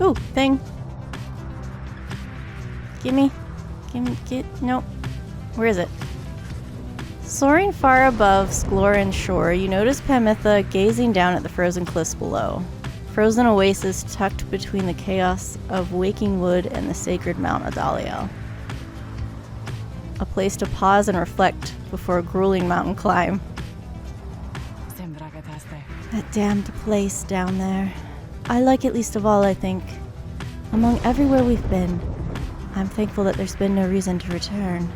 Ooh, thing. Gimme. Nope. Where is it? Soaring far above Sklorin's shore, you notice Pamitha gazing down at the frozen cliffs below. Frozen oasis tucked between the chaos of waking wood and the sacred Mount Adaliel. A place to pause and reflect before a grueling mountain climb. That damned place down there. I like it least of all, I think. Among everywhere we've been, I'm thankful that there's been no reason to return.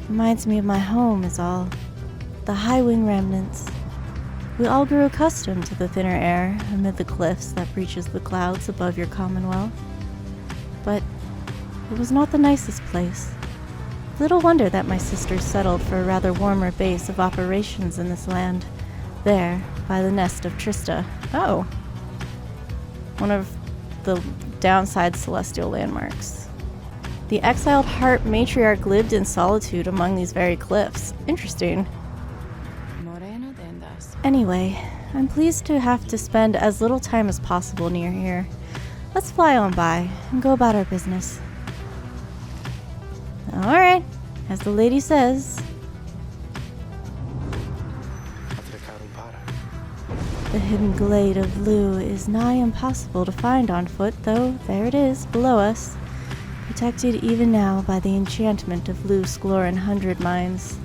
Reminds me of my home is all. The high wing remnants. We all grew accustomed to the thinner air amid the cliffs that breaches the clouds above your commonwealth. But it was not the nicest place. Little wonder that my sisters settled for a rather warmer base of operations in this land. There, by the nest of Trista. Oh. One of the downside celestial landmarks. The exiled heart matriarch lived in solitude among these very cliffs. Interesting. Anyway, I'm pleased to have to spend as little time as possible near here. Let's fly on by and go about our business. Alright, as the lady says. The hidden glade of Lu is nigh impossible to find on foot, though there it is, below us, protected even now by the enchantment of Lu Sklorin 100 Mines.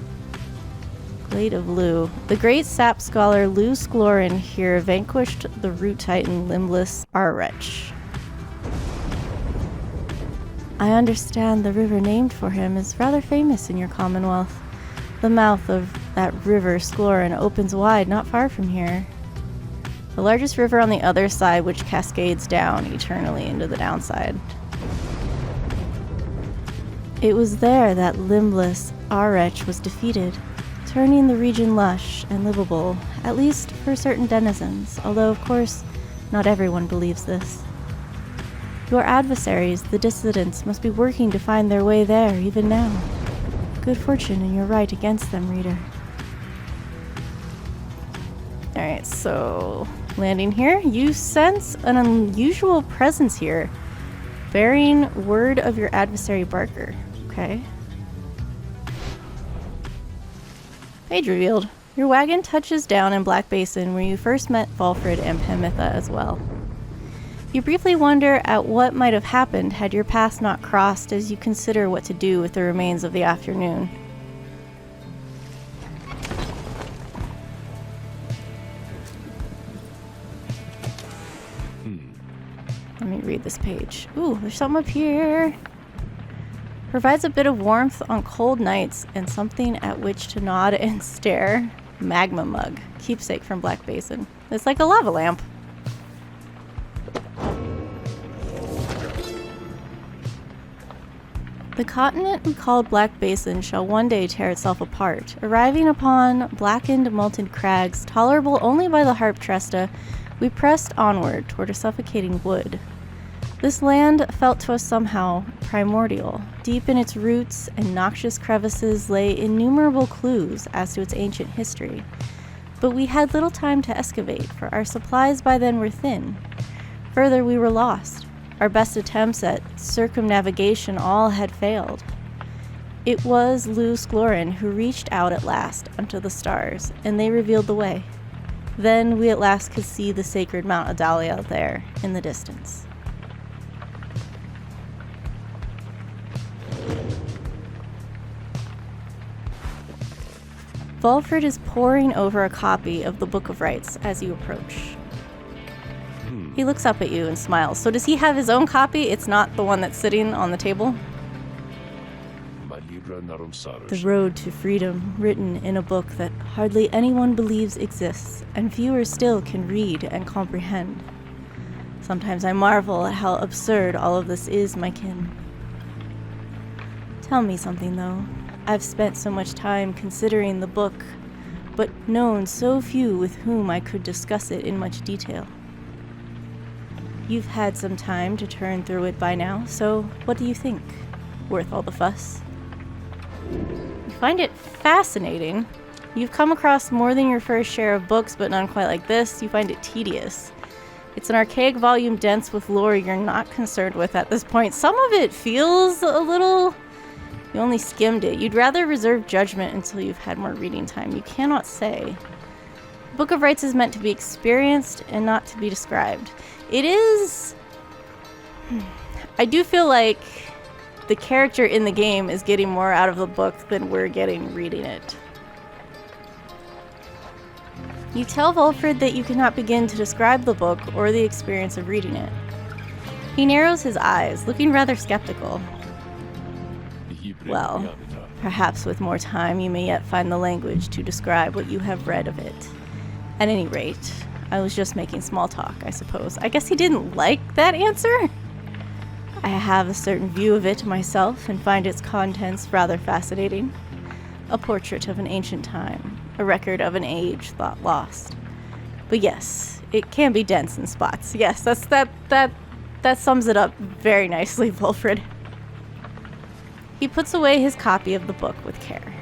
Glade of Lu. The great sap scholar Lu Sklorin here vanquished the root titan limbless Arwretch. I understand the river named for him is rather famous in your commonwealth. The mouth of that river Sklorin opens wide not far from here. The largest river on the other side, which cascades down eternally into the downside. It was there that limbless Arwretch was defeated, turning the region lush and livable, at least for certain denizens, although of course not everyone believes this. Your adversaries, the dissidents, must be working to find their way there even now. Good fortune in your right against them, reader. Alright, so landing here, you sense an unusual presence here, bearing word of your adversary Barker. Okay. Page revealed. Your wagon touches down in Black Basin, where you first met Valfrid and Pamitha as well. You briefly wonder at what might have happened had your paths not crossed as you consider what to do with the remains of the afternoon. Let me read this page. Ooh, there's something up here. Provides a bit of warmth on cold nights and something at which to nod and stare. Magma mug. Keepsake from Black Basin. It's like a lava lamp. The continent we called Black Basin shall one day tear itself apart, arriving upon blackened, molten crags, tolerable only by the harp Tresta. We pressed onward toward a suffocating wood. This land felt to us somehow primordial. Deep in its roots and noxious crevices lay innumerable clues as to its ancient history. But we had little time to excavate, for our supplies by then were thin. Further, we were lost. Our best attempts at circumnavigation all had failed. It was Lu Sklorin who reached out at last unto the stars, and they revealed the way. Then we at last could see the sacred Mount Adaliel there in the distance. Valfrid is poring over a copy of the Book of Rites as you approach. He looks up at you and smiles. So does he have his own copy? It's not the one that's sitting on the table? The road to freedom, written in a book that hardly anyone believes exists, and fewer still can read and comprehend. Sometimes I marvel at how absurd all of this is, my kin. Tell me something, though. I've spent so much time considering the book, but known so few with whom I could discuss it in much detail. You've had some time to turn through it by now, so what do you think? Worth all the fuss? You find it fascinating. You've come across more than your first share of books, but none quite like this. You find it tedious. It's an archaic volume dense with lore you're not concerned with at this point. Some of it feels a little... You only skimmed it. You'd rather reserve judgment until you've had more reading time. You cannot say. The Book of Rites is meant to be experienced and not to be described. It is... I do feel like the character in the game is getting more out of the book than we're getting reading it. You tell Volfred that you cannot begin to describe the book or the experience of reading it. He narrows his eyes, looking rather skeptical. Well, perhaps with more time you may yet find the language to describe what you have read of it. At any rate, I was just making small talk, I suppose. I guess he didn't like that answer? I have a certain view of it myself and find its contents rather fascinating. A portrait of an ancient time, a record of an age thought lost. But yes, it can be dense in spots. Yes, that sums it up very nicely, Volfred. He puts away his copy of the book with care.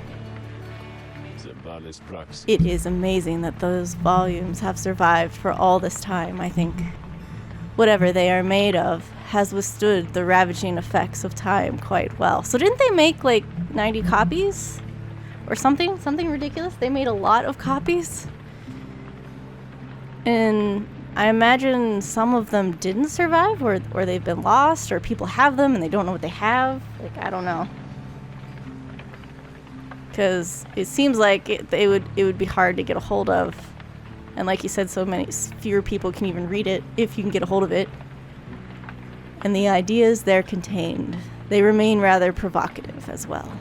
It is amazing that those volumes have survived for all this time, I think. Whatever they are made of has withstood the ravaging effects of time quite well. So didn't they make like 90 copies? Or something? Something ridiculous? They made a lot of copies? And I imagine some of them didn't survive, or they've been lost, or people have them and they don't know what they have. Like, I don't know. Because it seems like it would be hard to get a hold of. And like you said, fewer people can even read it, if you can get a hold of it. And the ideas there contained, they remain rather provocative as well.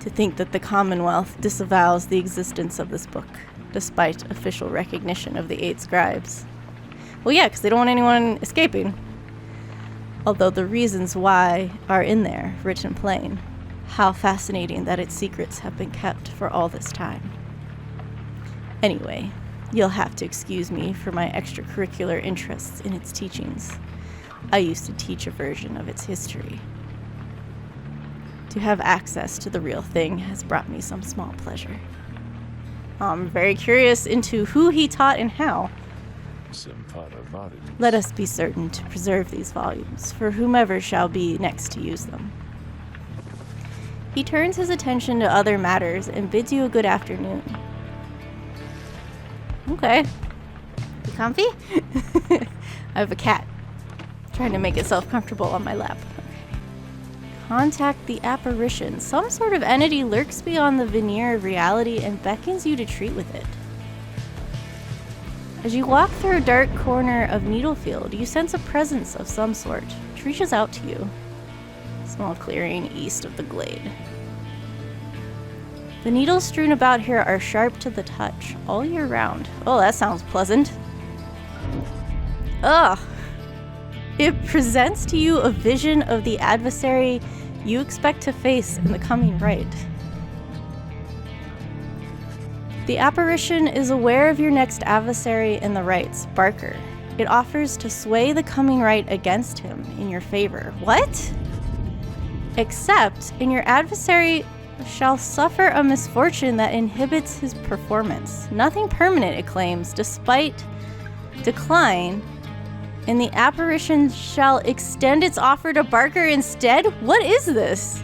To think that the Commonwealth disavows the existence of this book, despite official recognition of the 8 scribes. Well, yeah, because they don't want anyone escaping. Although the reasons why are in there, written plain. How fascinating that its secrets have been kept for all this time. Anyway, you'll have to excuse me for my extracurricular interests in its teachings. I used to teach a version of its history. To have access to the real thing has brought me some small pleasure. I'm very curious into who he taught and how. Let us be certain to preserve these volumes for whomever shall be next to use them. He turns his attention to other matters and bids you a good afternoon. Okay. You comfy? I have a cat trying to make itself comfortable on my lap. Contact the apparition. Some sort of entity lurks beyond the veneer of reality and beckons you to treat with it. As you walk through a dark corner of Needlefield, you sense a presence of some sort, which reaches out to you. Small clearing east of the glade. The needles strewn about here are sharp to the touch, all year round. Oh, that sounds pleasant. Ugh! It presents to you a vision of the adversary you expect to face in the coming rite. The apparition is aware of your next adversary in the rites, Barker. It offers to sway the coming rite against him in your favor. What? Except, in your adversary shall suffer a misfortune that inhibits his performance. Nothing permanent, it claims, despite decline. And the apparition shall extend its offer to Barker instead? What is this?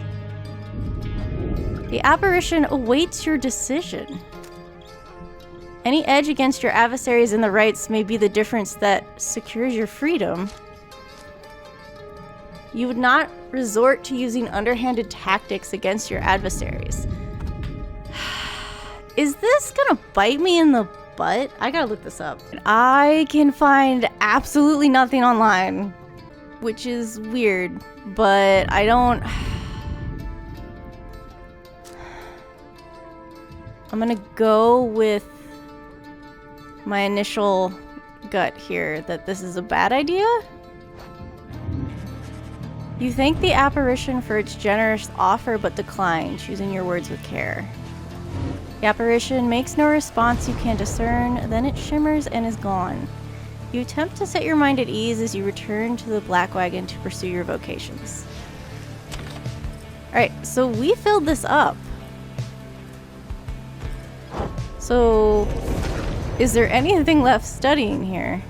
The apparition awaits your decision. Any edge against your adversaries in the rites may be the difference that secures your freedom. You would not resort to using underhanded tactics against your adversaries. Is this gonna bite me in the butt? I gotta look this up. I can find absolutely nothing online, which is weird, but I don't... I'm gonna go with my initial gut here that this is a bad idea. You thank the apparition for its generous offer but decline, choosing your words with care. The apparition makes no response you can discern, then it shimmers and is gone. You attempt to set your mind at ease as you return to the Black Wagon to pursue your vocations. Alright, so we filled this up. So, Is there anything left studying here?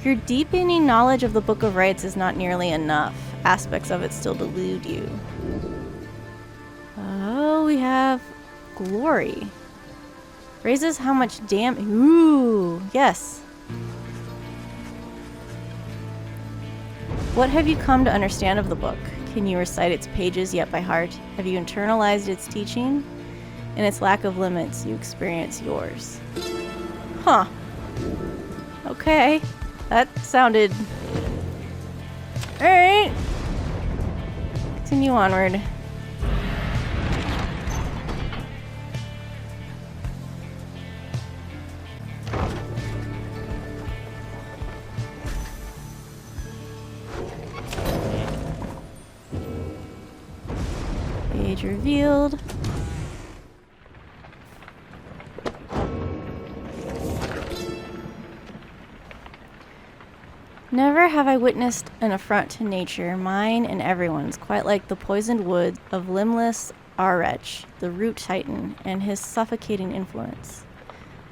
Your deepening knowledge of the Book of Rites is not nearly enough. Aspects of it still delude you. Oh, we have glory. Raises how much damage. Ooh, yes. What have you come to understand of the book? Can you recite its pages yet by heart? Have you internalized its teaching? In its lack of limits, you experience yours. Huh. Okay. That sounded... Alright. Continue onward. Page revealed. Never have I witnessed an affront to nature, mine and everyone's, quite like the poisoned wood of limbless Arech, the root titan, and his suffocating influence.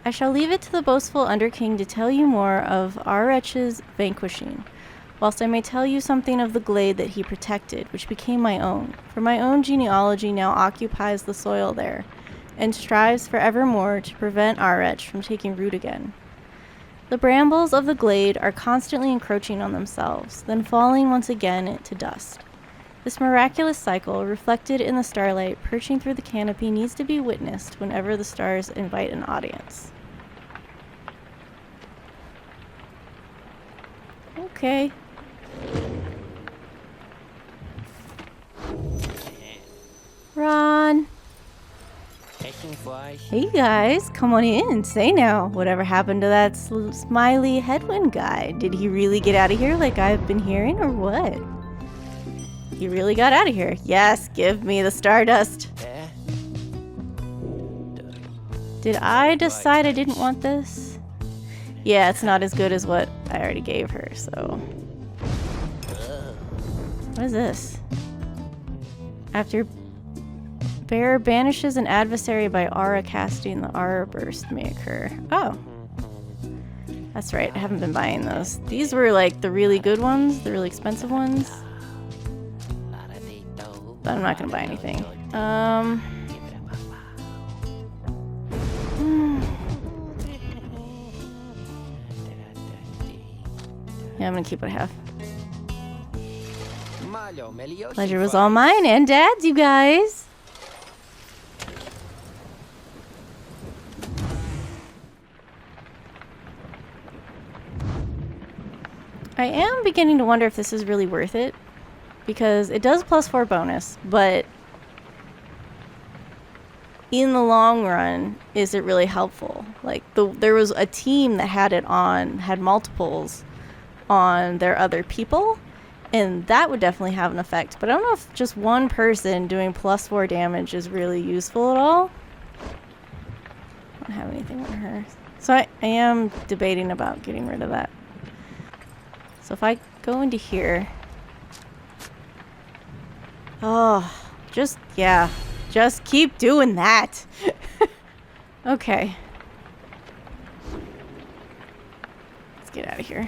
I shall leave it to the boastful Underking to tell you more of Arech's vanquishing, whilst I may tell you something of the glade that he protected, which became my own, for my own genealogy now occupies the soil there, and strives for evermore to prevent Arech from taking root again. The brambles of the glade are constantly encroaching on themselves, then falling once again to dust. This miraculous cycle, reflected in the starlight perching through the canopy, needs to be witnessed whenever the stars invite an audience. Okay. Ron. Hey guys, come on in. Say now, whatever happened to that smiley headwind guy? Did he really get out of here like I've been hearing, or what? He really got out of here. Yes, give me the stardust. Did I decide I didn't want this? Yeah, it's not as good as what I already gave her, so... What is this? After... Bear banishes an adversary by aura casting, the aura burst may occur. Oh. That's right, I haven't been buying those. These were like the really good ones, the really expensive ones. But I'm not gonna buy anything. Yeah, I'm gonna keep what I have. Pleasure was all mine and Dad's, you guys. I am beginning to wonder if this is really worth it, because it does +4 bonus, but in the long run, is it really helpful? Like, there was a team that had multiples on their other people, and that would definitely have an effect, but I don't know if just one person doing +4 damage is really useful at all. I don't have anything on her. So I am debating about getting rid of that. So if I go into here... Oh, just keep doing that. Okay. Let's get out of here.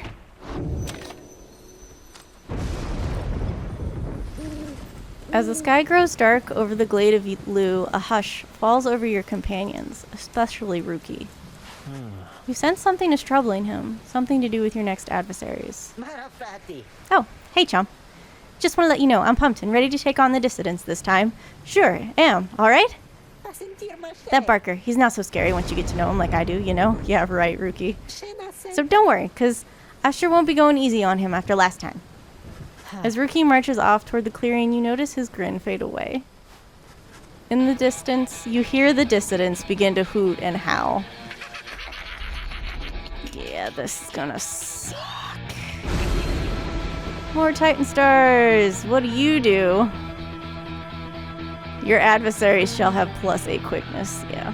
As the sky grows dark over the glade of Lu, a hush falls over your companions, especially Rukey. You sense something is troubling him, something to do with your next adversaries. Oh, hey chum. Just want to let you know I'm pumped and ready to take on the dissidents this time. Sure, am, alright? That Barker, he's not so scary once you get to know him like I do, you know? Yeah, right, Rukey. So don't worry, because I sure won't be going easy on him after last time. As Rukey marches off toward the clearing, you notice his grin fade away. In the distance, you hear the dissidents begin to hoot and howl. Yeah, this is gonna suck. More Titan Stars! What do? Your adversaries shall have +8 quickness, yeah.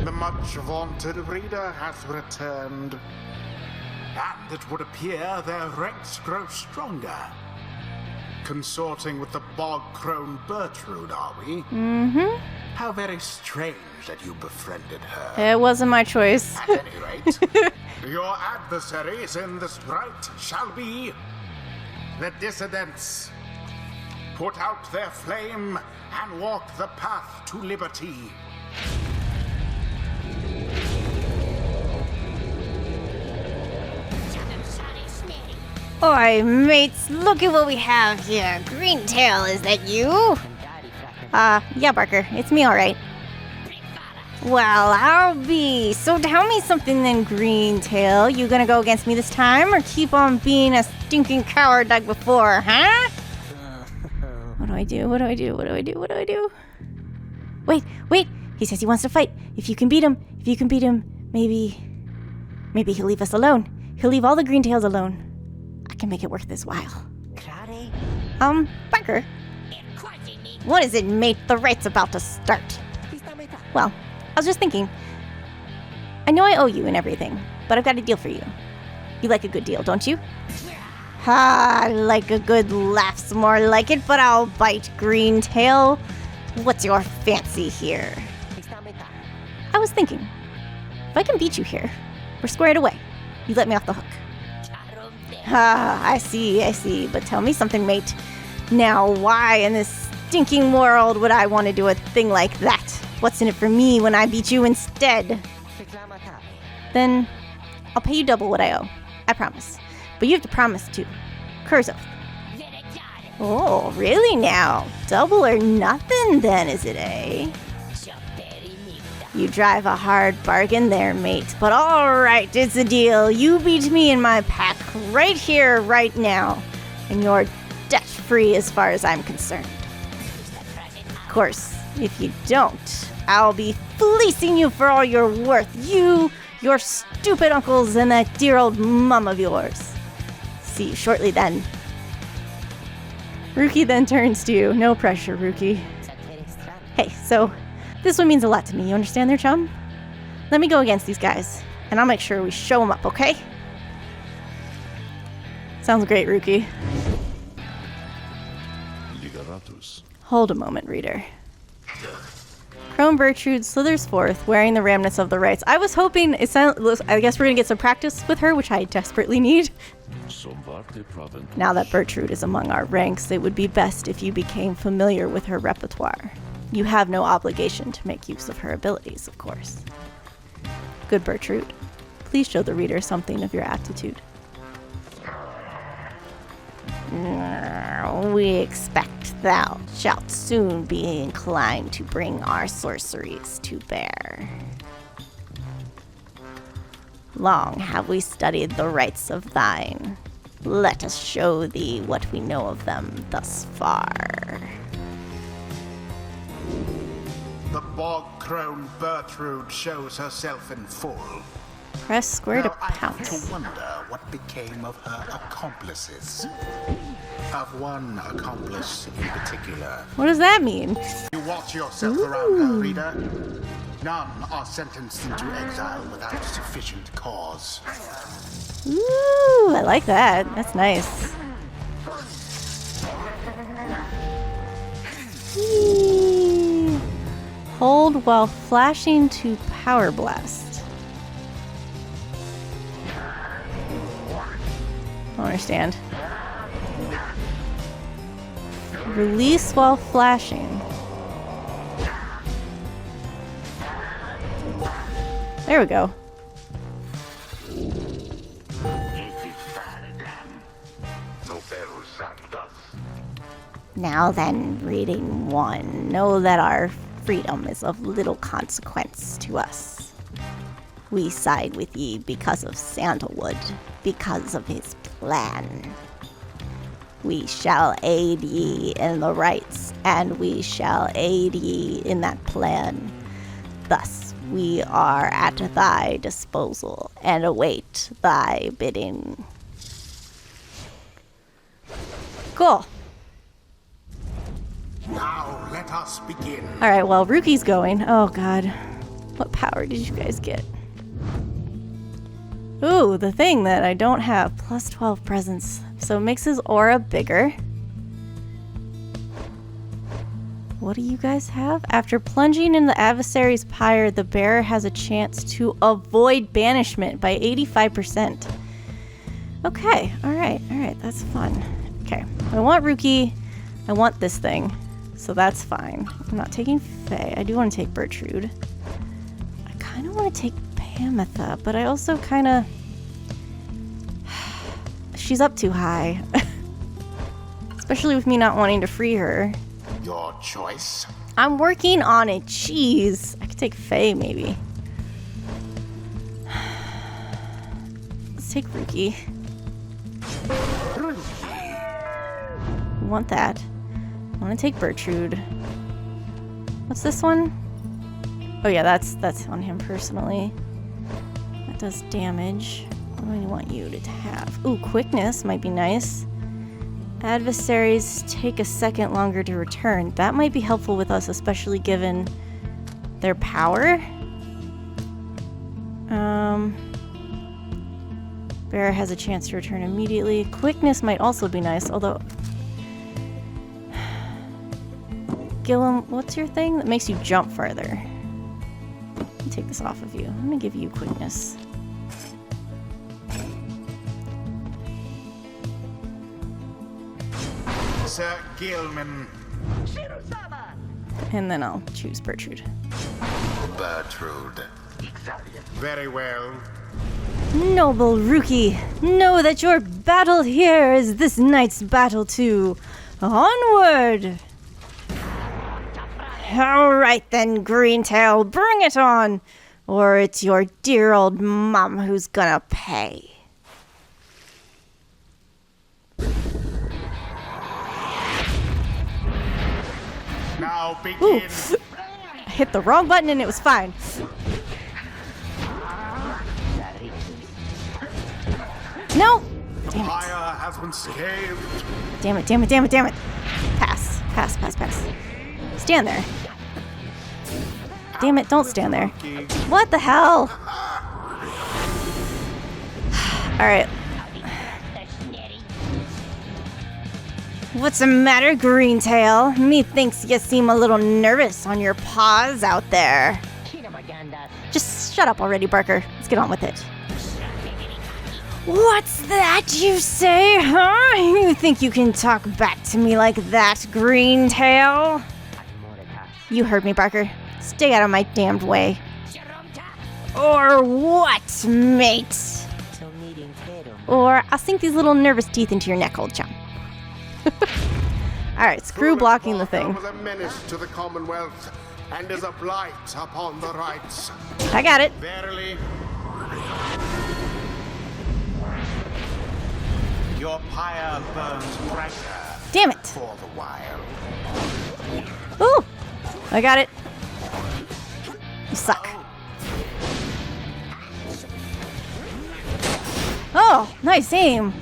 The much vaunted reader hath returned, and it would appear their ranks grow stronger. consorting with the bog-crone Bertrude, are we? Mm-hmm. How very strange that you befriended her. It wasn't my choice. At any rate, your adversaries in this rite shall be the dissidents. Put out their flame and walk the path to liberty. Oi, mates, look at what we have here. Greentail, is that you? Yeah, Barker, it's me, alright. Well, I'll be. So tell me something then, Greentail. You gonna go against me this time, or keep on being a stinking coward like before, huh? What do I do? What do I do? What do I do? What do I do? Wait! He says he wants to fight. If you can beat him, maybe he'll leave us alone. He'll leave all the Greentails alone. I can make it worth his while. Barker. What is it, mate? The rite's about to start. Well, I was just thinking. I know I owe you and everything, but I've got a deal for you. You like a good deal, don't you? I like a good laugh's more like it, but I'll bite, Greentail. What's your fancy here? I was thinking, if I can beat you here, we're squared away. You let me off the hook. I see. But tell me something, mate. Now, why in this stinking world would I want to do a thing like that? What's in it for me when I beat you instead? Then I'll pay you double what I owe. I promise. But you have to promise too. Curse oath. Oh, really now? Double or nothing then, is it, eh? You drive a hard bargain there, mate. But alright, it's a deal. You beat me in my pack right here, right now. And you're debt-free as far as I'm concerned. Of course, if you don't, I'll be fleecing you for all you're worth. You, your stupid uncles, and that dear old mum of yours. See you shortly then. Rukey then turns to you. No pressure, Rukey. Hey, so this one means a lot to me. You understand there, chum? Let me go against these guys, and I'll make sure we show them up, okay? Sounds great, Rukey. Hold a moment, reader. Crone Bertrude slithers forth, wearing the remnants of the rites. I was hoping, I guess we're going to get some practice with her, which I desperately need. Now that Bertrude is among our ranks, it would be best if you became familiar with her repertoire. You have no obligation to make use of her abilities, of course. Good Bertrude, please show the reader something of your aptitude. We expect thou shalt soon be inclined to bring our sorceries to bear. Long have we studied the rites of thine. Let us show thee what we know of them thus far. The bog-crone Bertrude shows herself in full. Press square to Now, I have pounce. to wonder what became of her accomplices. Of one accomplice in particular. What does that mean? You watch yourself around her, reader. None are sentenced into exile without sufficient cause. Ooh, I like that. That's nice. Whee! Hold while flashing to power blast. I don't understand. Release while flashing. There we go. Now then, reading 1. Know that our freedom is of little consequence to us. We side with ye because of Sandalwood, because of his plan. We shall aid ye in the rites, and we shall aid ye in that plan. Thus, we are at thy disposal, and await thy bidding. Cool. Now let us begin. Alright, well, Rukey's going. Oh, God. What power did you guys get? Ooh, the thing that I don't have. Plus 12 presence. So it makes his aura bigger. What do you guys have? After plunging in the adversary's pyre, the bearer has a chance to avoid banishment by 85%. Okay, alright, that's fun. Okay, I want Rukey. I want this thing. So that's fine. I'm not taking Faye. I do want to take Bertrude. I kind of want to take Pamitha, but I also kind of... She's up too high. Especially with me not wanting to free her. Your choice. I'm working on it. Jeez. I could take Faye, maybe. Let's take Rukey. Want that. I want to take Bertrude. What's this one? Oh yeah, that's on him personally. That does damage. What do I want you to have? Ooh, quickness might be nice. Adversaries take a second longer to return. That might be helpful with us, especially given their power. Bearer has a chance to return immediately. Quickness might also be nice, although... Gillum, what's your thing that makes you jump farther? Let me take this off of you. I'm gonna give you quickness. Sir Gilman. And then I'll choose Bertrude. Bertrude. Very well. Noble Rukey, know that your battle here is this night's battle too. Onward! Alright then, Greentail, bring it on! Or it's your dear old mom who's gonna pay. Now begin. Ooh. I hit the wrong button and it was fine. No! Damn it. Fire has been scathed. Damn it, damn it, damn it, damn it. Pass, pass, pass, pass. Stand there. Damn it, don't stand there. What the hell? Alright. What's the matter, Greentail? Methinks you seem a little nervous on your paws out there. Just shut up already, Barker. Let's get on with it. What's that you say, huh? You think you can talk back to me like that, Greentail? You heard me, Barker. Stay out of my damned way. Or what, mate? Or I'll sink these little nervous teeth into your neck, old chum. Alright, screw blocking the thing. Was a menace to the Commonwealth and is a blight upon the rights. I got it. Verily, your pyre burns brighter. Damn it. For the while. Ooh, I got it. You suck. Oh, nice aim.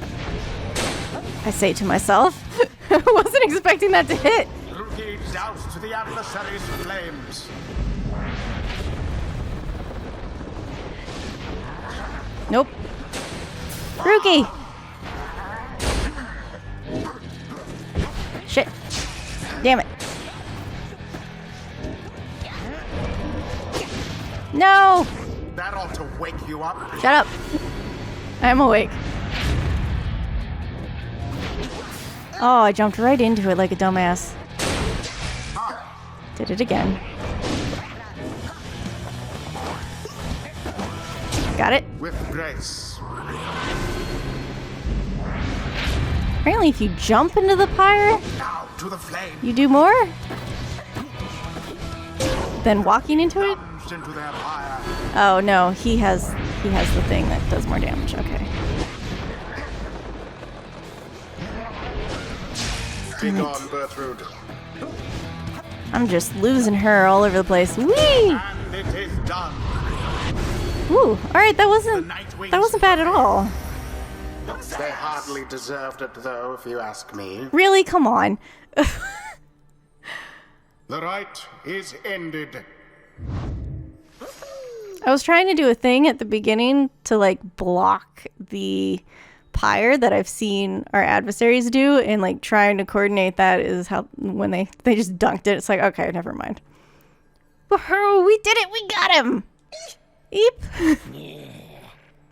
I say to myself. I wasn't expecting that to hit. Rukey doused to the adversary's flames. Nope. Rukey. Shit. Damn it. No! That ought to wake you up. Shut up. I'm awake. Oh, I jumped right into it like a dumbass. Did it again. Got it? With grace. Apparently if you jump into the pyre, Now to the flame. you do more than walking into it? Plunged into their pyre. Oh no, he has the thing that does more damage. Okay. Be gone, Bertrude. I'm just losing her all over the place. Whee! And it is done. Ooh, alright, that wasn't bad at all. They hardly deserved it, though, if you ask me. Really? Come on. The rite is ended. I was trying to do a thing at the beginning to like block the Pyre that I've seen our adversaries do, and like trying to coordinate that is how when they just dunked it. It's like, okay, never mind. Woohoo! We did it! We got him! Eep!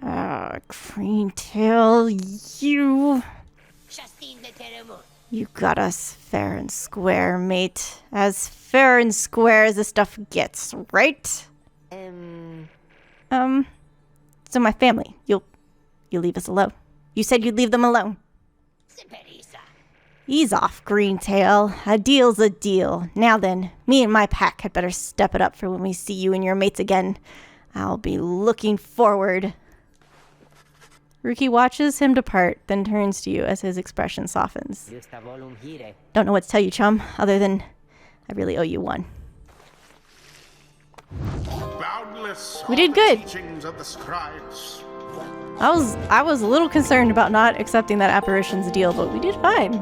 Oh, Greentail, you got us fair and square, mate. As fair and square as the stuff gets, right? So my family, you'll leave us alone. You said you'd leave them alone. Ease off, Greentail. A deal's a deal. Now then, me and my pack had better step it up for when we see you and your mates again. I'll be looking forward. Rukey watches him depart, then turns to you as his expression softens. Don't know what to tell you, chum, other than I really owe you one. We did good. Of the scribes. I was a little concerned about not accepting that apparition's deal, but we did fine.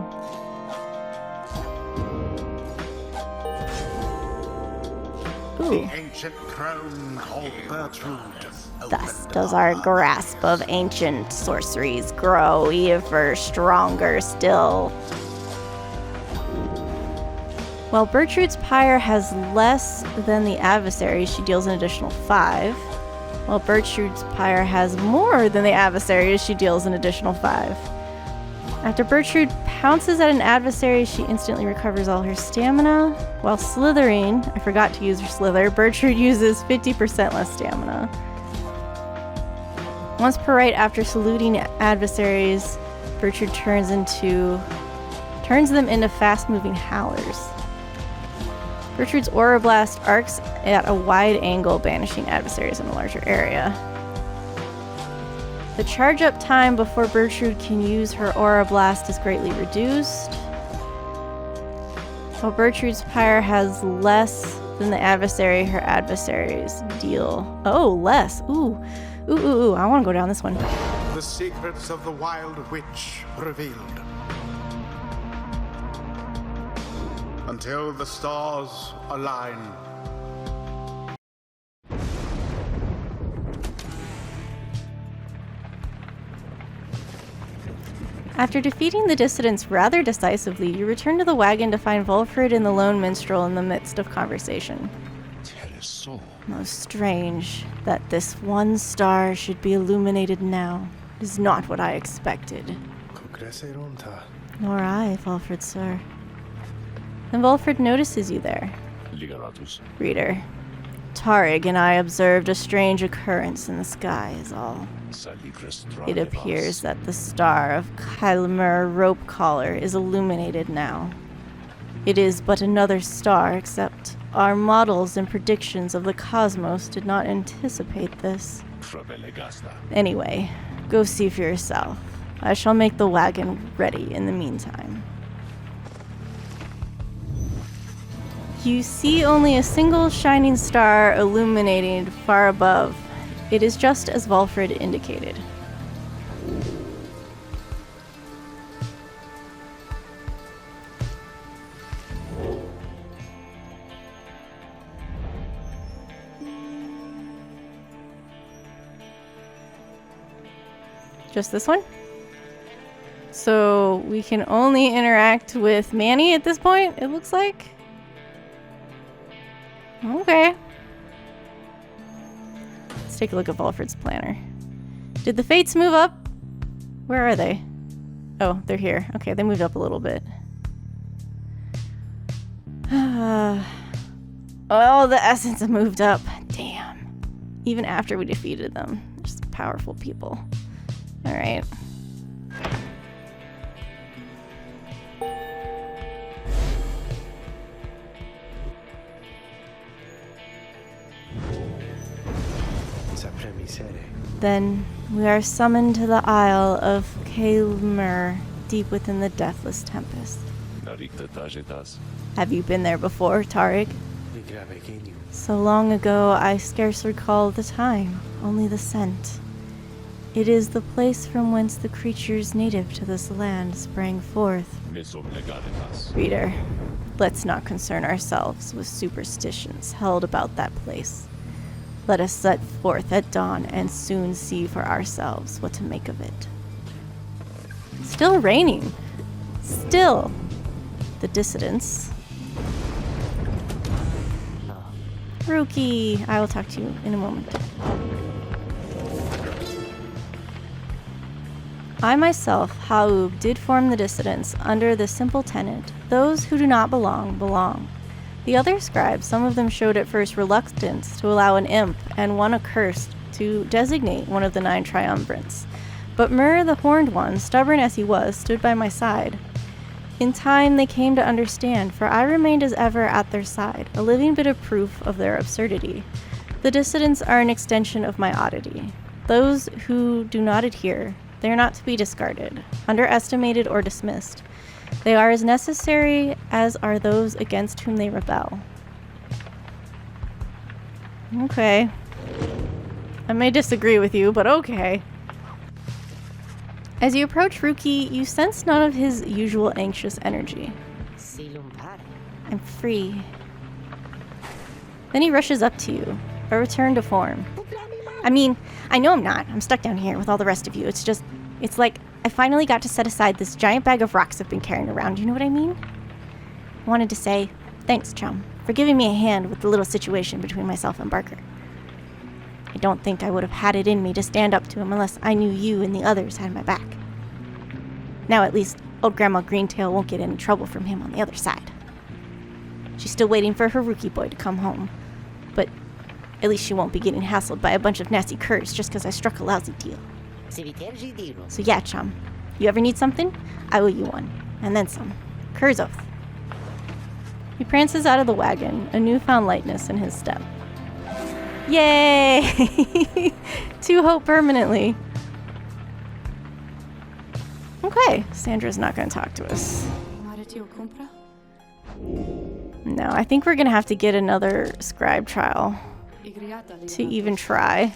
Ooh. The ancient crone called Bertrude. Thus does our grasp of ancient sorceries grow ever stronger still. While Bertrude's Pyre has less than the adversary, she deals an additional 5. While Bertrude's Pyre has more than the adversary, she deals an additional 5. After Bertrude pounces at an adversary, she instantly recovers all her stamina. While slithering, I forgot to use her slither, Bertrude uses 50% less stamina. Once per right after saluting adversaries, Bertrude turns them into fast-moving howlers. Bertrude's Aura Blast arcs at a wide angle, banishing adversaries in a larger area. The charge-up time before Bertrude can use her Aura Blast is greatly reduced. While Bertrude's Pyre has less than the adversary, her adversaries deal... Oh, less. Ooh, I want to go down this one. The secrets of the Wild Witch revealed. Until the stars align. After defeating the dissidents rather decisively, you return to the wagon to find Volfred and the lone minstrel in the midst of conversation. Most strange that this one star should be illuminated now. It is not what I expected. Nor I, Volfred, sir. Then Volfred notices you there. Reader, Tarig and I observed a strange occurrence in the sky is all. It appears that the star of Kylemer Rope Collar is illuminated now. It is but another star, except our models and predictions of the cosmos did not anticipate this. Anyway, go see for yourself. I shall make the wagon ready in the meantime. You see only a single shining star illuminating far above. It is just as Volfred indicated. Just this one? So we can only interact with Manny at this point, it looks like. Okay. Let's take a look at Volfred's planner. Did the Fates move up? Where are they? Oh, they're here. Okay, they moved up a little bit. Oh, the Essence have moved up. Damn. Even after we defeated them. Just powerful people. Alright. Then we are summoned to the Isle of Kaelmer, deep within the Deathless Tempest. Have you been there before, Tarig? So long ago, I scarce recall the time, only the scent. It is the place from whence the creatures native to this land sprang forth. Reader, let's not concern ourselves with superstitions held about that place. Let us set forth at dawn and soon see for ourselves what to make of it. still raining. Still. The dissidents. Rukey, I will talk to you in a moment. I myself, Haub, did form the dissidents under the simple tenet, those who do not belong, belong. The other scribes, some of them showed at first reluctance to allow an imp and one accursed to designate one of the 9 triumvirates. But Myrrh, the horned one, stubborn as he was, stood by my side. In time they came to understand, for I remained as ever at their side, a living bit of proof of their absurdity. The dissidents are an extension of my oddity. Those who do not adhere, they are not to be discarded, underestimated, or dismissed. They are as necessary as are those against whom they rebel. Okay. I may disagree with you, but okay. As you approach Rukey, you sense none of his usual anxious energy. I'm free. Then he rushes up to you, a return to form. I mean, I know I'm not. I'm stuck down here with all the rest of you. It's like I finally got to set aside this giant bag of rocks I've been carrying around. You know what I mean? I wanted to say, thanks, chum, for giving me a hand with the little situation between myself and Barker. I don't think I would have had it in me to stand up to him unless I knew you and the others had my back. Now at least old Grandma Greentail won't get any trouble from him on the other side. She's still waiting for her Rukey boy to come home, but at least she won't be getting hassled by a bunch of nasty curs just because I struck a lousy deal. So yeah, chum, you ever need something? I owe you one, and then some. Cur's oath. He prances out of the wagon, a newfound lightness in his step. Yay! To hope permanently. Okay, Sandra's not going to talk to us. No, I think we're going to have to get another scribe trial to even try.